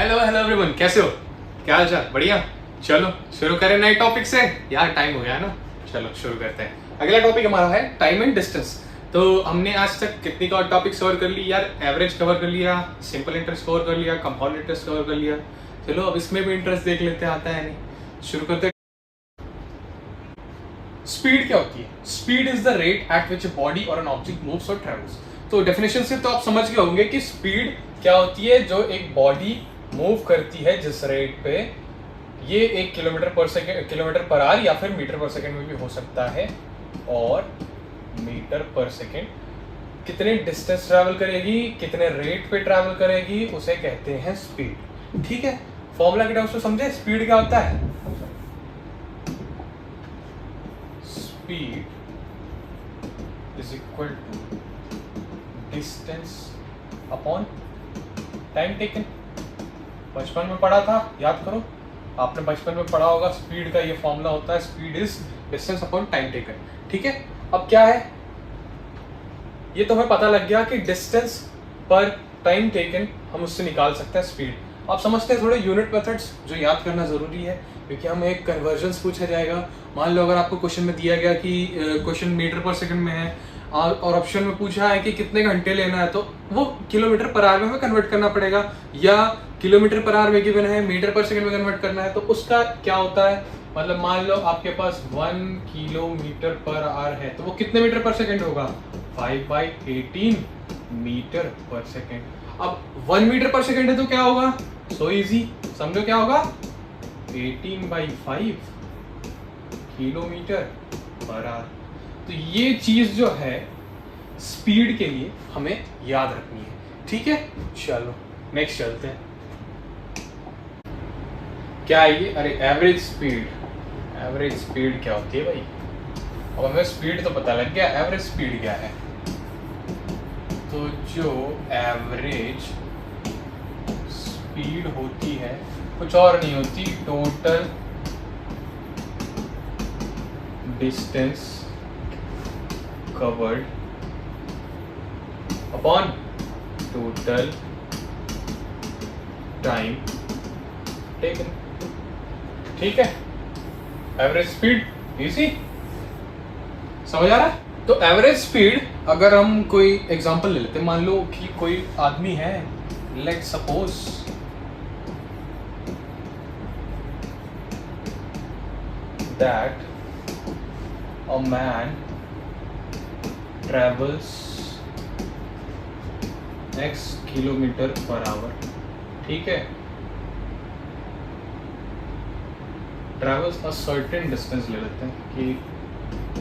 Hello hello everyone, कैसे हो? क्या हाल चाल? बढ़िया। चलो शुरू करें नए टॉपिक से। यार टाइम हो गया ना, चलो शुरू करते हैं। अगला टॉपिक हमारा है टाइम एंड डिस्टेंस। तो हमने आज तक कितनी का टॉपिक कवर कर ली यार? एवरेज कवर कर लिया, सिंपल इंटरेस्ट कवर कर लिया, कंपाउंड इंटरेस्ट कवर कर लिया। चलो अब इसमें भी इंटरेस्ट देख लेते हैं, आता है नहीं। शुरू करते हैं। स्पीड क्या होती है? Speed is the rate at which a body और एन ऑब्जेक्ट मूव्स और ट्रेवल्स। तो डेफिनेशन से तो आप समझ गए होंगे कि स्पीड क्या होती है। जो एक बॉडी मूव करती है जिस रेट पे, ये 1 किलोमीटर पर सेकेंड, किलोमीटर पर आवर या फिर मीटर पर सेकेंड में भी हो सकता है। और मीटर पर सेकेंड कितने डिस्टेंस ट्रैवल करेगी, कितने रेट पे ट्रैवल करेगी, उसे कहते हैं स्पीड। ठीक है, फॉर्मूला के टाइम से समझे स्पीड क्या होता है। Speed is equal to distance upon time taken. बचपन में पढ़ा था, याद करो, आपने बचपन में पढ़ा होगा। स्पीड का ये फॉर्मूला होता है, speed is distance upon time taken. ठीक है, अब क्या है, ये तो हमें पता लग गया कि डिस्टेंस पर टाइम टेकन हम उससे निकाल सकते हैं स्पीड। आप समझते हैं थोड़े यूनिट मेथड्स जो याद करना जरूरी है, क्योंकि हमें एक कन्वर्जन्स पूछा जाएगा। मान लो अगर आपको क्वेश्चन में दिया गया कि क्वेश्चन मीटर पर सेकंड में है और ऑप्शन में पूछा है कि कितने घंटे लेना है, तो वो किलोमीटर पर आवर में हमें कन्वर्ट करना पड़ेगा, या किलोमीटर पर आवर में गिवन है मीटर पर सेकंड में कन्वर्ट करना है। तो उसका क्या होता है, मतलब मान लो आपके पास 1 किलोमीटर पर आवर है, तो वो कितने मीटर पर सेकंड होगा? 5/18 मीटर पर सेकंड। अब 1 मीटर पर सेकंड है तो क्या होगा? सो इजी, समझो क्या होगा, 18/5 किलोमीटर पर आवर। तो ये चीज जो है स्पीड के लिए हमें याद रखनी है। ठीक है, चलो नेक्स्ट चलते हैं। क्या है ये? अरे एवरेज स्पीड। एवरेज स्पीड क्या होती है भाई? अब हमें स्पीड तो पता लग गया, एवरेज स्पीड क्या है? तो जो एवरेज स्पीड होती है कुछ और नहीं होती, total distance covered upon total time taken. ठीक है, एवरेज स्पीड इजी, समझ आ रहा है? तो एवरेज स्पीड अगर हम कोई एग्जांपल ले लेते हैं, मान लो कि कोई आदमी है, let's suppose that a man travels x kilometre per hour. ठीक है, ट्रेवल्स अ सर्टेन डिस्टेंस ले लेते हैं कि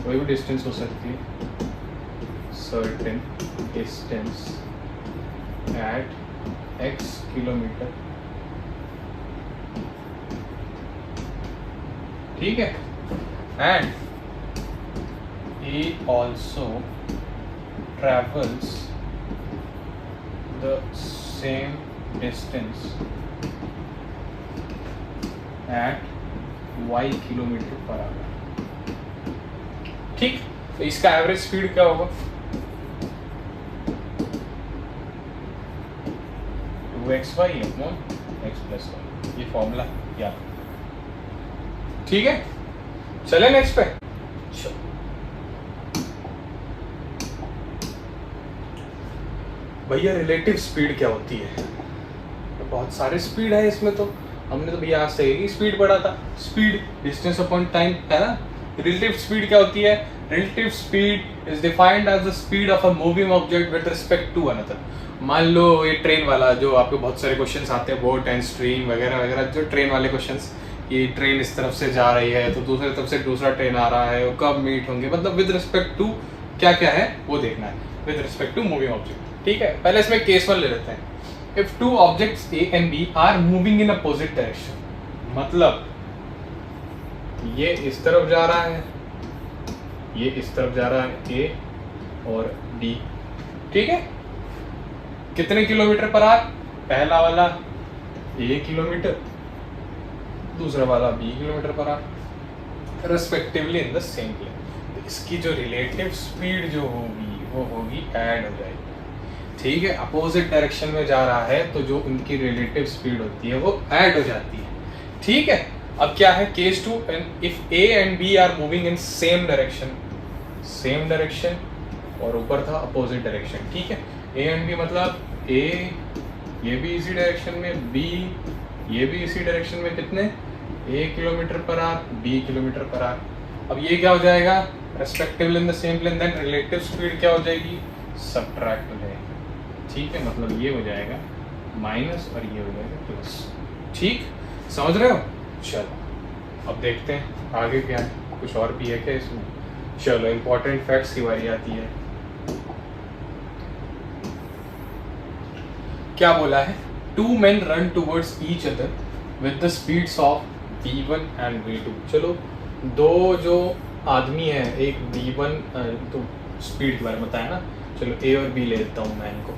कोई भी डिस्टेंस हो सकती है, certain distance at x kilometre. ठीक है, and he also travels the same distance at y kilometre per hour. ठीक, तो इसका एवरेज स्पीड क्या होगा? 2xy upon x plus y। ये फॉर्मूला याद। ठीक है, चले नेक्स्ट पे। भैया रिलेटिव स्पीड क्या होती है? तो बहुत सारे स्पीड है इसमें, तो हमने तो भैया आज से ही स्पीड पढ़ा था। स्पीड डिस्टेंस अपॉन टाइम है ना। रिलेटिव स्पीड क्या होती है? Relative speed is defined as the speed of a moving object with respect to another. मान लो ये ट्रेन वाला, जो आपको बहुत सारे क्वेश्चंस आते हैं, बोट एंड स्ट्रीम वगैरह वगैरह, जो ट्रेन वाले क्वेश्चंस, ये ट्रेन इस तरफ से जा रही है तो दूसरी तरफ से दूसरा ट्रेन आ रहा है, वो कब मीट होंगे, मतलब विद रिस्पेक्ट टू क्या क्या है वो देखना है, with respect to moving object. ठीक है, पहले इसमें केस 1 ले लेते हैं। If two objects A and B are moving in opposite direction, मतलब ये इस तरफ जा रहा है, ये इस तरफ जा रहा है, ए और डी। ठीक है, कितने किलोमीटर पर आवर? पहला वाला ए किलोमीटर, दूसरा वाला B kilometre per hour, respectively in the same plane. इसकी जो रिलेटिव स्पीड जो होगी वो होगी ऐड हो जाएगी। ठीक है, अपोजिट डायरेक्शन में जा रहा है तो जो उनकी रिलेटिव स्पीड होती है वो ऐड हो जाती है। ठीक है, अब क्या है case 2, if A and B are moving in same direction और ऊपर था अपोजिट डायरेक्शन। ठीक है, ए एंड बी मतलब ए ये भी इसी डायरेक्शन में, बी ये भी इसी डायरेक्शन में, कितने A kilometre per hour, B kilometre per hour. अब ये क्या हो जाएगा, respectively in the same plane, then relative speed क्या हो जाएगी, सब्ट्रैक्ट हो जाएगी। ठीक है, मतलब ये हो जाएगा माइनस और ये हो जाएगा प्लस। ठीक, समझ रहे हो? चलो अब देखते हैं आगे क्या है, कुछ और भी है क्या इसमें। चलो इंपॉर्टेंट फैक्ट्स की बारी आती है। क्या बोला है, 2 men run towards each other with the speeds of v1 and v2। चलो दो जो आदमी है, एक v1 तो स्पीड के बारे में बताया ना, चलो ए और बी ले लेता हूँ मैन को।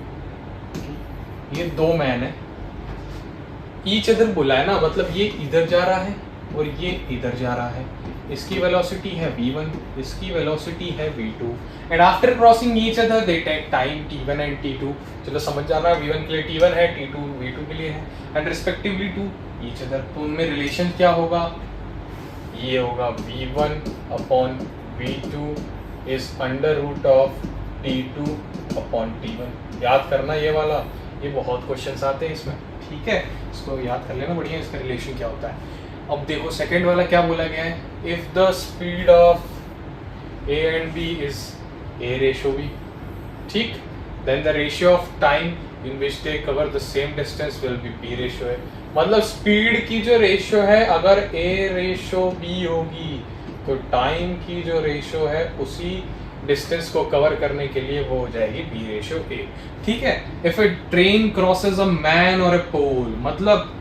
ये 2 मैन है, ईच अदर बोला है ना, मतलब ये इधर जा रहा है और ये इधर जा रहा है। इसकी वेलोसिटी है v1, इसकी वेलोसिटी है v2, and after crossing each other they take time t1 and t2। चलो समझ जाना, v1 के लिए t1 है, t2 v2 के लिए है, and respectively to each other. तो उनमें रिलेशन क्या होगा, ये होगा v1 upon v2 is under root of t2 upon t1। याद करना ये वाला, ये बहुत क्वेश्चंस आते हैं इसमें। ठीक है, इसको याद कर लेना बढ़िया, इसका रिलेशन क्या होता है। अब देखो सेकंड वाला क्या बोला गया है, if the speed of A and B is A ratio B, ठीक, then the ratio of time in which they cover the same distance will be B ratio है। मतलब स्पीड की जो रेशियो है अगर ए रेशो बी होगी तो time की जो रेशियो है उसी डिस्टेंस को कवर करने के लिए वो हो जाएगी बी रेशियो ए। ठीक है, if a train crosses a man और ए पोल, मतलब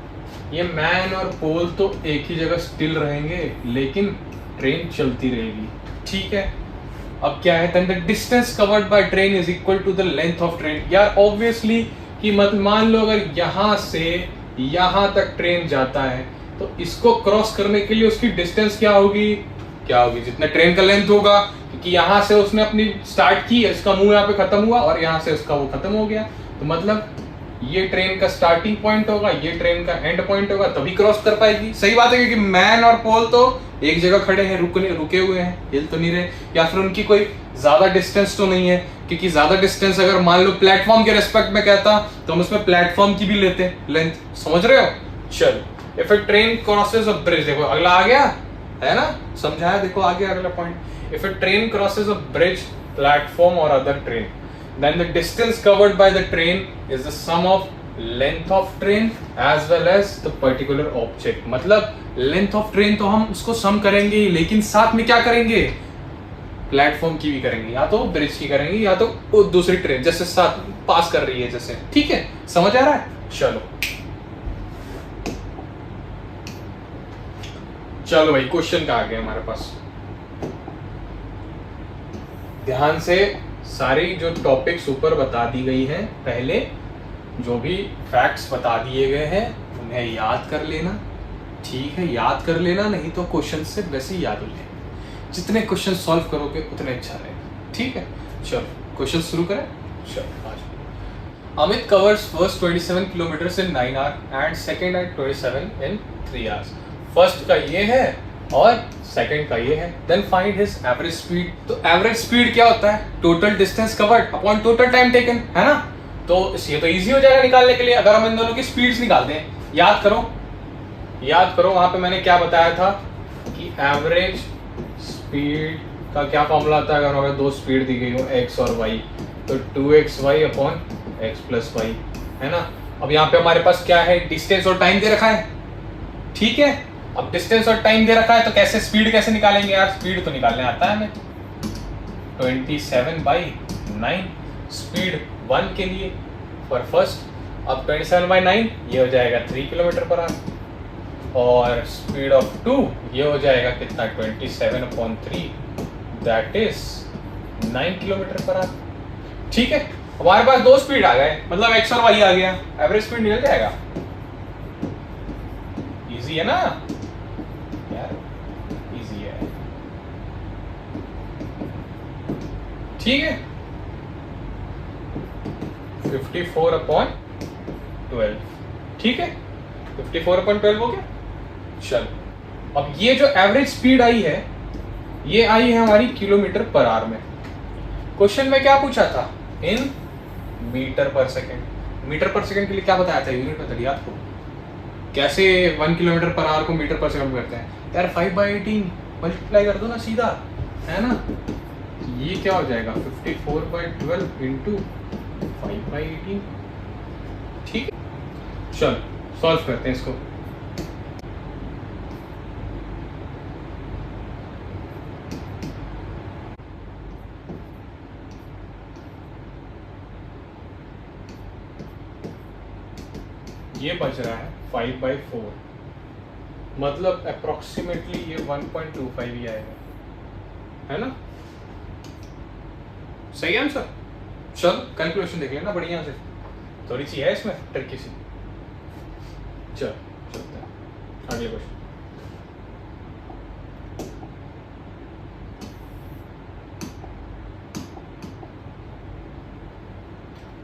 ये मैन और पोल तो एक ही जगह स्टिल रहेंगे लेकिन ट्रेन चलती रहेगी। ठीक है, अब क्या है, then the distance covered by train is equal to the length of train. यार ऑब्वियसली कि मत मान लो अगर यहाँ से यहाँ तक ट्रेन जाता है तो इसको क्रॉस करने के लिए उसकी डिस्टेंस क्या होगी, जितना ट्रेन का लेंथ होगा, क्योंकि यहाँ से उसने अपनी स्टार्ट की, इसका मुंह यहाँ पे खत्म हुआ और यहाँ से उसका वो खत्म हो गया, तो मतलब ये ट्रेन का स्टार्टिंग पॉइंट होगा, ये ट्रेन का एंड पॉइंट होगा, तभी क्रॉस कर पाएगी। सही बात है, क्योंकि मैन और पोल तो एक जगह खड़े हैं, रुके हुए हैं, हिल तो नहीं रहे, या फिर उनकी कोई ज्यादा डिस्टेंस तो नहीं है, क्योंकि ज्यादा डिस्टेंस अगर मान लो प्लेटफॉर्म के रेस्पेक्ट में कहता तो हम उसमें प्लेटफॉर्म की भी लेते लेंथ। समझ रहे हो? चल, if a train crosses a bridge, देखो अगला आ गया है ना, समझाया, देखो आ गया अगला point. If a train crosses a bridge, platform और other train, then the distance covered by the train is the sum of length of train as well as the particular object। मतलब length of train तो हम उसको सम करेंगे ही, लेकिन साथ में क्या करेंगे, प्लेटफॉर्म की भी करेंगे, या तो ब्रिज की करेंगे या तो दूसरी ट्रेन जैसे साथ पास कर रही है जैसे। ठीक है, समझ आ रहा है? चलो भाई क्वेश्चन का आ गया हमारे पास, ध्यान से सारी जो टॉपिक्स ऊपर बता दी गई है, पहले जो भी फैक्ट्स बता दिए गए हैं उन्हें याद कर लेना। ठीक है, याद कर लेना, नहीं तो क्वेश्चन से वैसे ही याद हो जाएगा। जितने क्वेश्चन सॉल्व करोगे उतने अच्छा रहेगा। ठीक है, चलो क्वेश्चन शुरू करें। चलो आज Amit covers first 27 kilometre in 9 hour and second at 27 in 3 hours. First का ये है और सेकंड का ये है। Then find his average speed. तो एवरेज स्पीड क्या होता है, total distance covered upon total time taken, है ना। तो ये तो इजी हो जाएगा निकालने के लिए अगर हम इन दोनों की स्पीड्स निकालते हैं। याद करो वहां पे मैंने क्या बताया था कि एवरेज स्पीड का क्या फॉर्मूला आता है अगर हमें दो स्पीड दी गई हो x और y, तो 2xy upon x plus Y, है ना। अब यहाँ पे हमारे पास क्या है, डिस्टेंस और टाइम दे रखा है। ठीक है, अब डिस्टेंस और टाइम दे रखा है तो कैसे स्पीड कैसे निकालेंगे यार, स्पीड तो निकालने आता है हमें। 27/9 स्पीड 1 के लिए फॉर फर्स्ट। अब 27/9 ये हो जाएगा 3 किलोमीटर पर आवर, और स्पीड ऑफ 2 ये हो जाएगा कितना, 27/3 that is 9 kilometre per hour. ठीक है, हमारे पास दो स्पीड आ गए, मतलब x और y आ गया, एवरेज स्पीड निकल जाएगा। इजी है ना यार, इजी है। ठीक है, 54/12, ठीक है, 54/12 हो गया। चलो, अब ये जो एवरेज स्पीड आई है, ये आई है हमारी किलोमीटर पर आवर में। क्वेश्चन में क्या पूछा था? इन मीटर पर सेकेंड। मीटर पर सेकेंड के लिए क्या बताया था? यूनिट बता दिया आपको। कैसे 1 किलोमीटर पर आवर को मीटर पर सेकेंड करते हैं यार? 5/18 मल्टीप्लाई कर दो ना सीधा, है ना। ये क्या हो जाएगा? 54/12 इंटू 5/18, ठीक है। चलो सॉल्व करते हैं इसको। ये बच रहा है 5/4, मतलब अप्रोक्सीमेटली ये 1.25 ही आएगा, है ना। सही आंसर। चल कैलकुलेशन देख लेना बढ़िया से, थोड़ी सी है इसमें ट्रिकी सी। चल चलते हैं अगले question.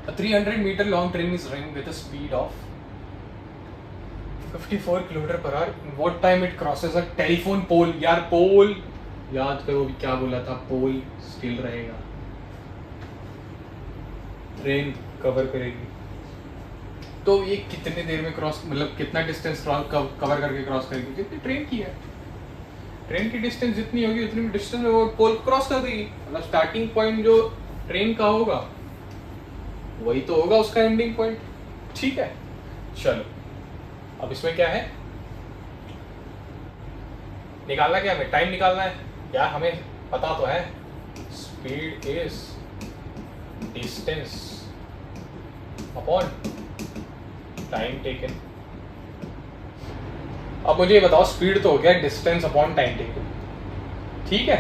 A 300 meter long train is running with a speed of 54 kilometre per our. What time it crosses a telephone pole? यार पोल याद करो भी क्या बोला था, पोल स्टिल रहेगा, ट्रेन कवर करेगी। तो ये कितने देर में क्रॉस, मतलब कितना डिस्टेंस कवर करके क्रॉस करेगी? जितनी ट्रेन की है, ट्रेन की डिस्टेंस जितनी होगी उतनी डिस्टेंस में वो पोल क्रॉस कर देगी। मतलब स्टार्टिंग पॉइंट जो ट्रेन का होगा वही तो होगा उसका एंडिंग पॉइंट, ठीक है। चलो अब इसमें क्या है, निकालना क्या हमें? टाइम निकालना है यार, हमें पता तो है speed is distance upon time taken. अब मुझे ये बताओ, स्पीड तो हो गया, डिस्टेंस अपॉन टाइम टेकन, ठीक है।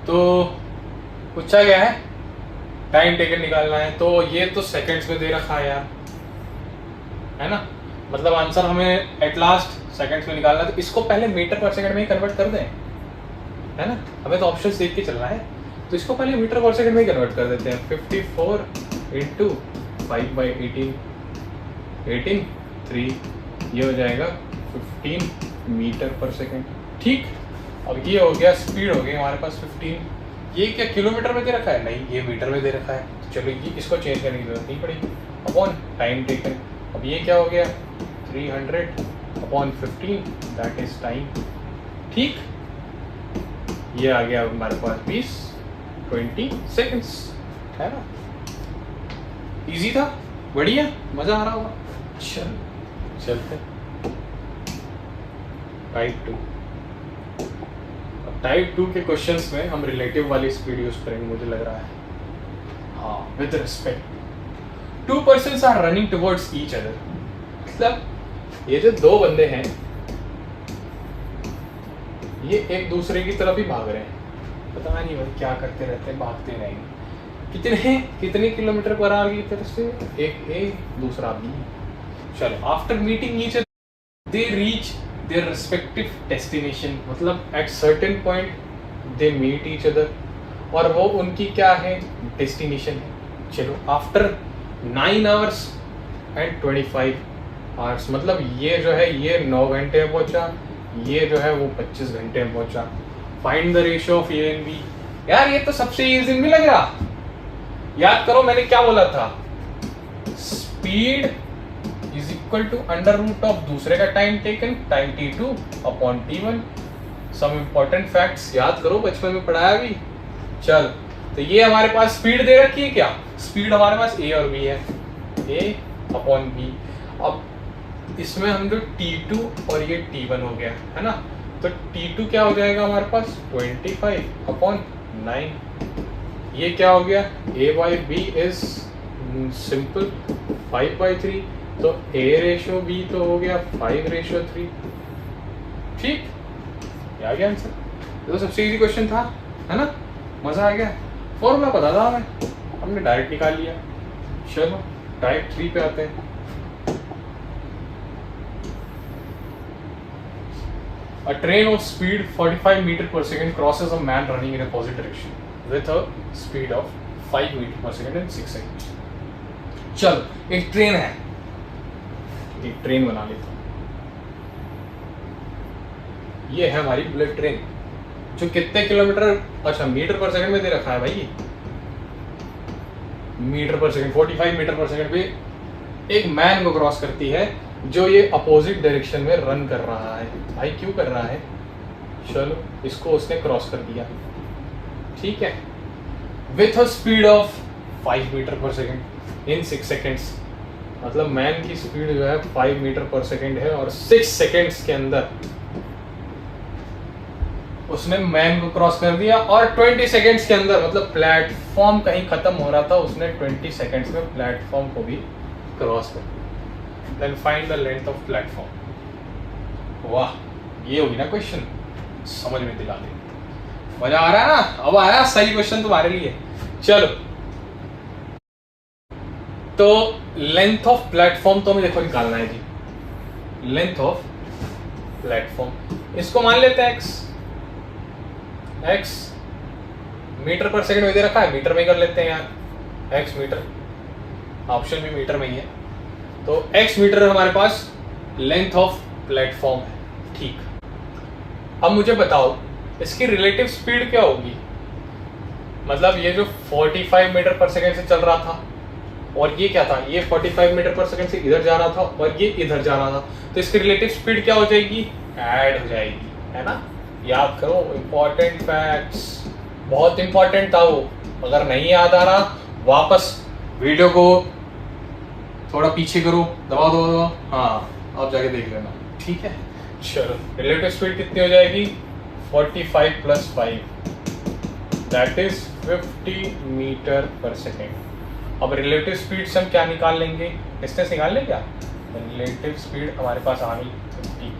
तो पूछा गया है टाइम टेकन निकालना है, तो ये तो सेकंड्स में दे रखा है यार, है ना। मतलब आंसर हमें एट लास्ट सेकंड्स में निकालना है, तो इसको पहले मीटर पर सेकंड में ही कन्वर्ट कर दें, है ना। हमें तो ऑप्शंस देख के चलना है, तो इसको पहले मीटर पर सेकंड में ही कन्वर्ट कर देते हैं। 54 इंटू 5/18, 18 3, ये हो जाएगा 15 मीटर पर सेकंड, ठीक। अब ये हो गया, स्पीड हो गई हमारे पास 15। ये क्या किलोमीटर में दे रखा है? नहीं, ये मीटर में दे रखा है। तो चलो ये इसको चेंज करने की जरूरत नहीं पड़ेगी। अपॉन टाइम टेकन, अब ये क्या हो गया? 300/15, दैट इज टाइम, ठीक। ये आ गया हमारे पास 20 सेकंड्स, है ना। इजी था, बढ़िया, मजा आ रहा होगा। चलते टाइप 2। टाइप 2 के क्वेश्चंस में हम रिलेटिव वाली स्पीड यूज करेंगे, मुझे लग रहा है। हाँ, with respect 2 persons are running towards each other. मतलब ये जो दो बंदे हैं ये एक दूसरे की तरफ ही भाग रहे हैं, पता नहीं भाई क्या करते रहते हैं, भागते रहेंगे। कितने किलोमीटर पर आवर की तरफ से? एक ए, दूसरा बी। चलो, after meeting each other they reach their respective destination, मतलब at certain point they meet each other, और वो उनकी क्या है? डेस्टिनेशन है। चलो, आफ्टर 9 hours and 25 hours, मतलब ये जो है ये 9 घंटे में पहुंचा, ये जो है वो 25 घंटे में पहुंचा। Find the ratio of A and B. यार ये तो सबसे इजी नहीं लग रहा। याद करो मैंने क्या बोला था, speed is equal to under root of दूसरे का time taken, time t2 upon t1। Some important facts याद करो, बचपन में पढ़ाया भी। चल, तो ये हमारे पास स्पीड दे रखी है, क्या स्पीड हमारे पास a और b है, a अपॉन b। अब इसमें हम जो t2 और ये t1 हो गया, है ना। तो t2 क्या हो जाएगा हमारे पास? 25/9। ये क्या हो गया? a by b is simple 5/3, तो a रेशियो b तो हो गया 5/3, ठीक। आ गया आंसर। तो सबसे इजी क्वेश्चन था, है ना, मजा आ गया। फॉर्मूला पता था हमें, हमने डायरेक्ट निकाल लिया। चलो टाइप 3 पे आते हैं। A train of speed 45 meter per second crosses a man running in a opposite direction with a speed of 5 meter per second in 6 seconds. चलो एक ट्रेन है, एक ट्रेन बना लेता हूं। ये है हमारी बुलेट ट्रेन जो कितने किलोमीटर, अच्छा मीटर पर सेकंड में दे रखा है भाई, ये metre per second 45 metre per second पे एक मैन को क्रॉस करती है जो ये अपोजिट डायरेक्शन में रन कर रहा है। भाई क्यों कर रहा है, चलो इसको उसने क्रॉस कर दिया, ठीक है, with a speed of 5 metre per second in 6 seconds. मतलब मैन की स्पीड जो है 5 मीटर पर सेकंड है और 6 सेकेंड्स के अंदर उसने मैन को क्रॉस कर दिया। और 20 सेकेंड्स के अंदर, मतलब प्लेटफॉर्म कहीं खत्म हो रहा था, उसने 20 सेकेंड्स में प्लेटफॉर्म को भी क्रॉस कर दिया। Then find the length of platform. वाह, ये होगी ना क्वेश्चन, समझ में दिला दे, मजा आ रहा है ना। अब आया सही क्वेश्चन तुम्हारे लिए। चलो तो लेंथ ऑफ प्लेटफॉर्म तो हमें देखो निकालना है जी, लेंथ ऑफ प्लेटफॉर्म इसको मान लेते हैं x मीटर पर सेकंड में दे रखा है, मीटर में ही कर लेते हैं यार, x मीटर, ऑप्शन भी मीटर में ही है, तो x मीटर हमारे पास लेंथ ऑफ प्लेटफॉर्म है, ठीक। अब मुझे बताओ इसकी रिलेटिव स्पीड क्या होगी। मतलब ये जो 45 मीटर पर सेकंड से चल रहा था और ये क्या था, ये 45 मीटर पर सेकंड से इधर जा रहा था और ये इधर जा रहा था, तो इसकी रिलेटिव स्पीड क्या हो जाएगी, ऐड हो जाएगी, है ना। याद करो, इंपॉर्टेंट फैक्ट्स, बहुत इंपॉर्टेंट था वो। अगर नहीं याद आ रहा वापस वीडियो को थोड़ा पीछे करो, दबाओ दबाओ दबाओ, हाँ अब जाके देख लेना, ठीक है। चलो रिलेटिव स्पीड कितनी हो जाएगी, 45 प्लस 5 दैट इज 50 मीटर पर सेकेंड। अब रिलेटिव स्पीड से हम क्या निकाल लेंगे, डिस्टेंस निकाल लें क्या। रिलेटिव स्पीड हमारे पास आ गई 50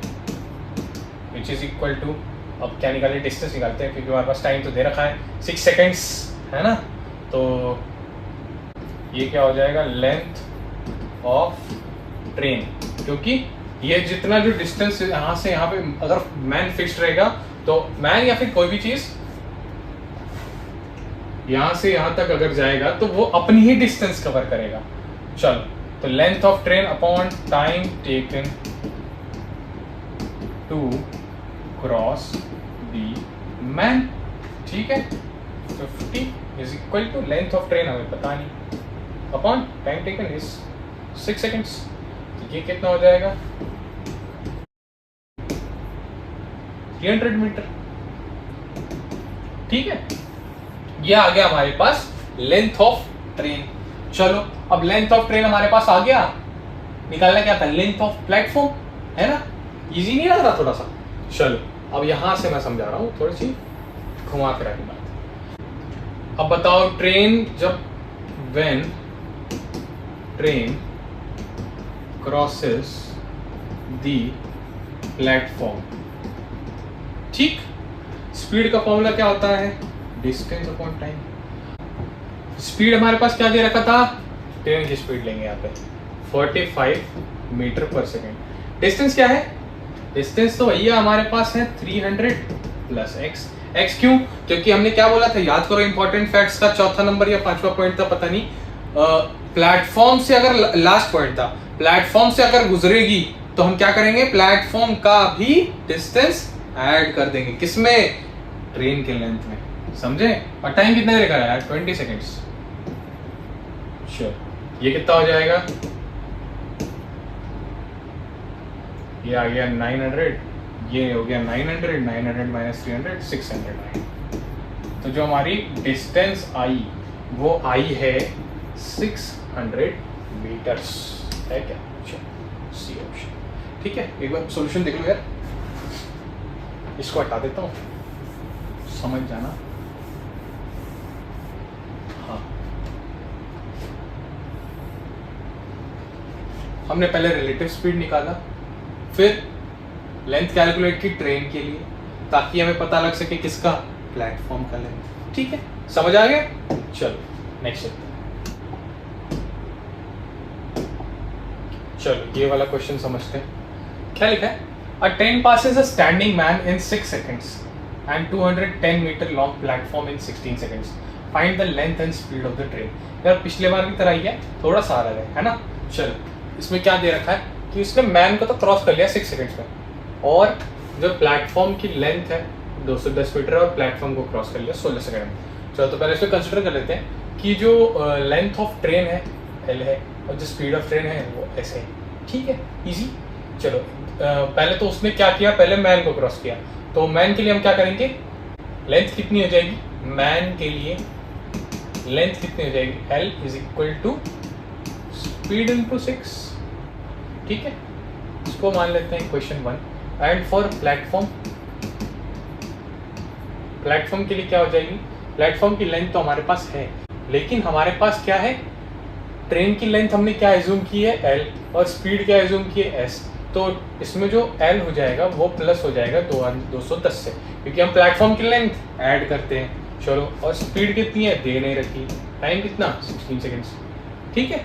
विच इज इक्वल टू, अब क्या निकालें, डिस्टेंस निकालते हैं क्योंकि हमारे पास टाइम तो दे रखा है 6 सेकेंड्स, है ना। तो ये क्या हो जाएगा, लेंथ ऑफ ट्रेन, क्योंकि ये जितना जो डिस्टेंस यहाँ से यहाँ पे अगर मैन फिक्स्ड रहेगा तो मैन या फिर कोई भी चीज यहाँ से यहाँ तक अगर जाएगा तो वो अपनी ही डिस्टेंस कवर करेगा। चलो तो length of train upon time taken to cross the man, ठीक है। 50 is equal to length of train हमें पता नहीं, upon time taken is 6 seconds, तो ये कितना हो जाएगा 300 मीटर, ठीक है। ये आ गया हमारे पास लेंथ ऑफ ट्रेन। चलो अब लेंथ ऑफ ट्रेन हमारे पास आ गया, निकालना क्या था, लेंथ ऑफ प्लेटफॉर्म, है ना। इजी नहीं लग रहा थोड़ा सा। चलो अब यहां से मैं समझा रहा हूं, थोड़ी सी घुमा कर आगे बात। अब बताओ ट्रेन जब when train crosses the platform, ठीक, स्पीड का फॉर्मूला क्या होता है, डिस्टेंस अपॉन टाइम। स्पीड हमारे पास क्या दे रखा था, ट्रेन की स्पीड लेंगे यहाँ पे 45 मीटर पर सेकेंड। डिस्टेंस क्या है, डिस्टेंस तो भैया हमारे पास है 300 प्लस एक्स। एक्स क्यों, क्योंकि हमने क्या बोला था, याद करो इंपॉर्टेंट फैक्ट्स का चौथा नंबर या 5वां पॉइंट था, पता नहीं, प्लेटफॉर्म से अगर लास्ट पॉइंट था, प्लेटफॉर्म से अगर गुजरेगी तो हम क्या करेंगे, प्लेटफॉर्म का भी डिस्टेंस ऐड कर देंगे, किसमें, ट्रेन के लेंथ में, समझे। और टाइम कितना देखा है यार, 20 सेकेंड्स। ये कितना हो जाएगा, ये आ गया 900, ये हो गया 900, 900 माइनस 300, 600 आई। तो जो हमारी डिस्टेंस आई वो आई है 600 मीटर्स, है क्या, सी ऑप्शन, ठीक है। एक बार सॉल्यूशन देख लो यार, इसको हटा देता हूँ, समझ जाना। हाँ, हमने पहले रिलेटिव स्पीड निकाला, फिर लेंथ कैलकुलेट की ट्रेन के लिए, ताकि हमें पता लग सके किसका, प्लेटफॉर्म का लेंथ, ठीक है, समझ आ गया। चलो नेक्स्ट, चलो ये वाला क्वेश्चन समझते हैं। क्या लिखा है, a train passes a standing man in 6 seconds and 210 meter long platform in 16 seconds. Find the length and speed of the train. यार पिछले बार की तरह ही है, थोड़ा सा अलग है ना। चलो इसमें क्या दे रखा है कि उसने मैन को तो क्रॉस कर लिया 6 सेकंड्स में, और जो प्लेटफॉर्म की लेंथ है 210 मीटर और प्लेटफॉर्म को क्रॉस कर लिया 16 सेकंड में। चलो तो पहले इसमें कंसिडर कर लेते हैं कि जो लेंथ ऑफ ट्रेन है एल है और जो स्पीड ऑफ ट्रेन है वो एस है। ठीक है, इजी। चलो पहले तो उसने क्या किया, पहले मैन को क्रॉस किया, तो मैन के लिए हम क्या करेंगे, लेंथ कितनी हो जाएगी, मैन के लिए लेंथ कितनी हो जाएगी, L is equal to speed into 6। ठीक है, इसको मान लेते हैं question 1। And for platform, platform के लिए क्या हो जाएगी, प्लेटफॉर्म की लेंथ तो हमारे पास है, लेकिन हमारे पास क्या है, ट्रेन की लेंथ हमने क्या एज्यूम की है एल, और स्पीड क्या एज्यूम की है एस। तो इसमें जो एल हो जाएगा वो प्लस हो जाएगा 210 से, क्योंकि हम प्लेटफॉर्म की लेंथ ऐड करते हैं। चलो, और स्पीड कितनी है दे नहीं रखी, टाइम कितना 16 सेकेंड्स। ठीक है,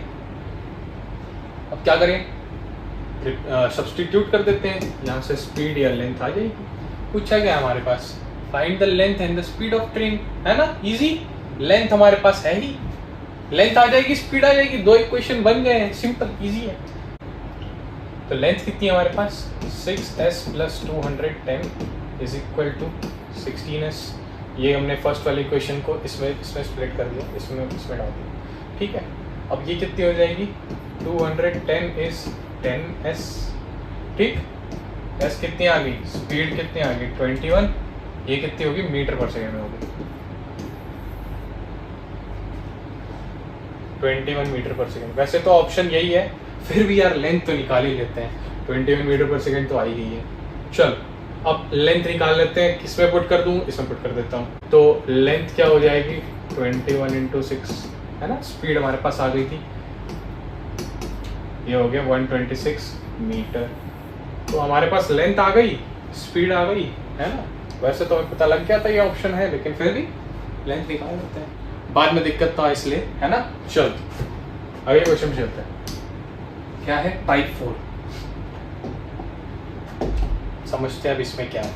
अब क्या करें, सब्सटीट्यूट कर देते हैं, यहाँ से स्पीड या लेंथ आ जाएगी। पूछा गया हमारे पास find the length and the speed of train, है ना, इजी। लेंथ हमारे पास है ही, लेंथ आ जाएगी स्पीड आ जाएगी, 2 इक्वेशन बन गए हैं, सिंपल इजी है। तो लेंथ कितनी है हमारे पास, 6s + 210 is equal to 16s। ये हमने फर्स्ट वाली इक्वेशन को इसमें स्प्लिट कर दिया, इसमें डाल दिया। ठीक है, अब ये कितनी हो जाएगी, 210 इज 10s। ठीक, s कितनी आ गई, स्पीड कितनी आ गई 21, ये कितनी होगी मीटर पर सेकेंड में होगी 21 मीटर पर सेकेंड। वैसे तो ऑप्शन यही है, फिर भी यार लेंथ तो निकाल ही लेते हैं, 21 मीटर पर सेकेंड तो आई गई है। चल अब लेंथ निकाल लेते हैं, किसमें पुट कर दूं, इसमें पुट कर देता हूँ। तो लेंथ क्या हो जाएगी 21 × 6, है ना। स्पीड हमारे पास आ गई थी, ये हो गया 126 मीटर। तो हमारे पास लेंथ आ गई, स्पीड आ गई, है ना। वैसे तो हमें पता लग गया था ये ऑप्शन है, लेकिन फिर भी लेंथ निकाल लेते हैं, बाद में दिक्कत तो इसलिए, है ना। चल अगले क्वेश्चन चलते हैं, क्या है टाइप 4। समझते हैं अब इसमें क्या है।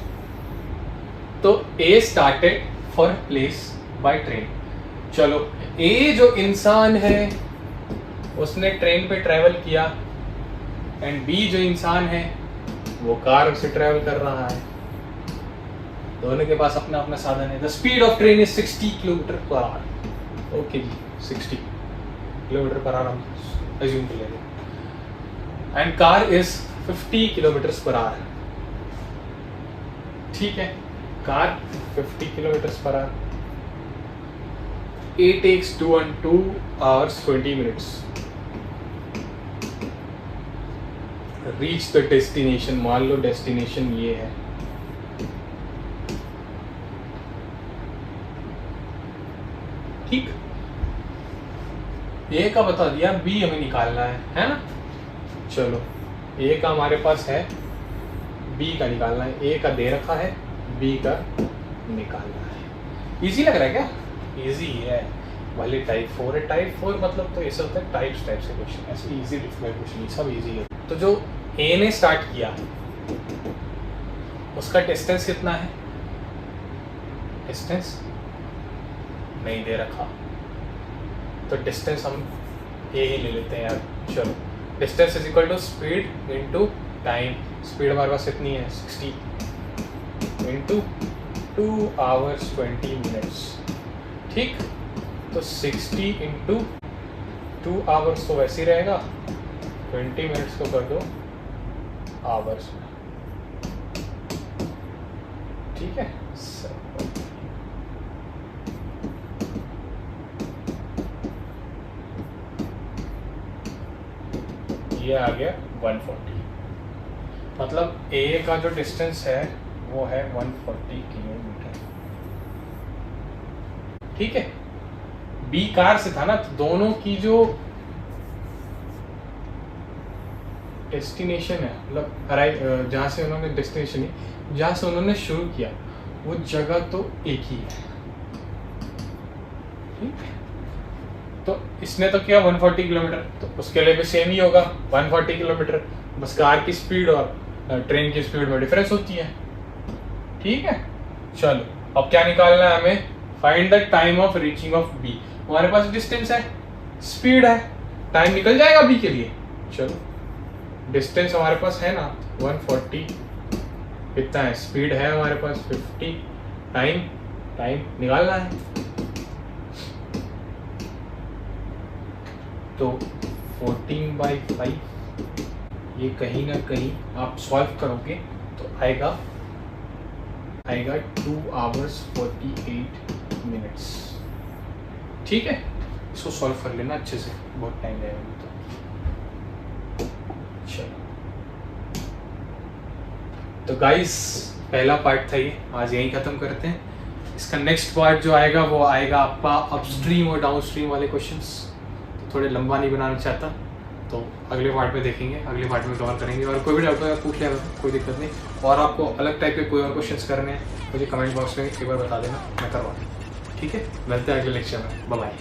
तो A started for place by train. चलो, ए जो इंसान है उसने ट्रेन पे ट्रेवल किया, एंड बी जो इंसान है वो कार से ट्रेवल कर रहा है। दोनों के पास अपना अपना साधन है। The speed of train is 60 km/h। Okay जी, 60 km/h हम अज्यूम कर लेंगे, एंड कार इज 50 km/h। ठीक है, car 50 km/h। A takes 2 hours 20 minutes reach the destination. मान लो डेस्टिनेशन ये है, ठीक। ए का बता दिया, बी हमें निकालना है ना। चलो, ए का हमारे पास है, बी का निकालना है। ए का दे रखा है, बी का निकालना है। इजी लग रहा है क्या, इजी है वाली। टाइप 4 है, टाइप 4 मतलब तो ये सब होता है टाइप से क्वेश्चन, ऐसे इजी डिफिकल्ट क्वेश्चन सब इजी है। तो जो ए ने स्टार्ट किया उसका डिस्टेंस कितना है, डिस्टेंस नहीं दे रखा, तो डिस्टेंस हम ए ही ले लेते हैं यार। चलो, distance is equal to speed into time. Speed हमारे पास कितनी है 60 इंटू 2 hours 20 minutes। ठीक, तो 60 इंटू 2 hours तो वैसे ही रहेगा, 20 minutes को कर दो आवर्स में। ठीक है, ये आ गया 140। मतलब ए का जो डिस्टेंस है वो है 140 किलोमीटर। ठीक है, बी कार से था ना, तो दोनों की जो डेस्टिनेशन है, मतलब अराइव जहाँ से उन्होंने डेस्टिनेशन ही जहाँ से उन्होंने शुरू किया वो जगह तो एक ही है। ठीक, तो इसने तो किया 140 किलोमीटर, तो उसके लिए भी सेम ही होगा 140 किलोमीटर। बस कार की स्पीड और ट्रेन की स्पीड में डिफरेंस होती है। ठीक है, चलो अब क्या निकालना है हमें, find the time of reaching of B. हमारे पास डिस्टेंस है, स्पीड है, टाइम निकल जाएगा बी के लिए। चलो डिस्टेंस हमारे पास है ना 140, कितना है, स्पीड है हमारे पास 50, टाइम निकालना है। तो 14/5 ये कहीं ना कहीं आप सॉल्व करोगे तो आएगा 2 hours 48 minutes। ठीक है, इसको सॉल्व कर लेना अच्छे से, बहुत टाइम लगेगा। चलो तो गाइस पहला पार्ट था ये, आज यहीं ख़त्म करते हैं। इसका नेक्स्ट पार्ट जो आएगा वो आएगा आपका अपस्ट्रीम और डाउनस्ट्रीम वाले क्वेश्चंस। तो थोड़े लंबा नहीं बनाना चाहता, तो अगले पार्ट में देखेंगे, अगले पार्ट में कवर करेंगे। और कोई भी डाउट है पूछ लेना, कोई दिक्कत नहीं। और आपको अलग टाइप के कोई और क्वेश्चंस करने हैं मुझे कमेंट बॉक्स में एक बार बता देना, मैं करवा दूँ। ठीक है, मिलते हैं अगले लेक्चर में, बाय बाय।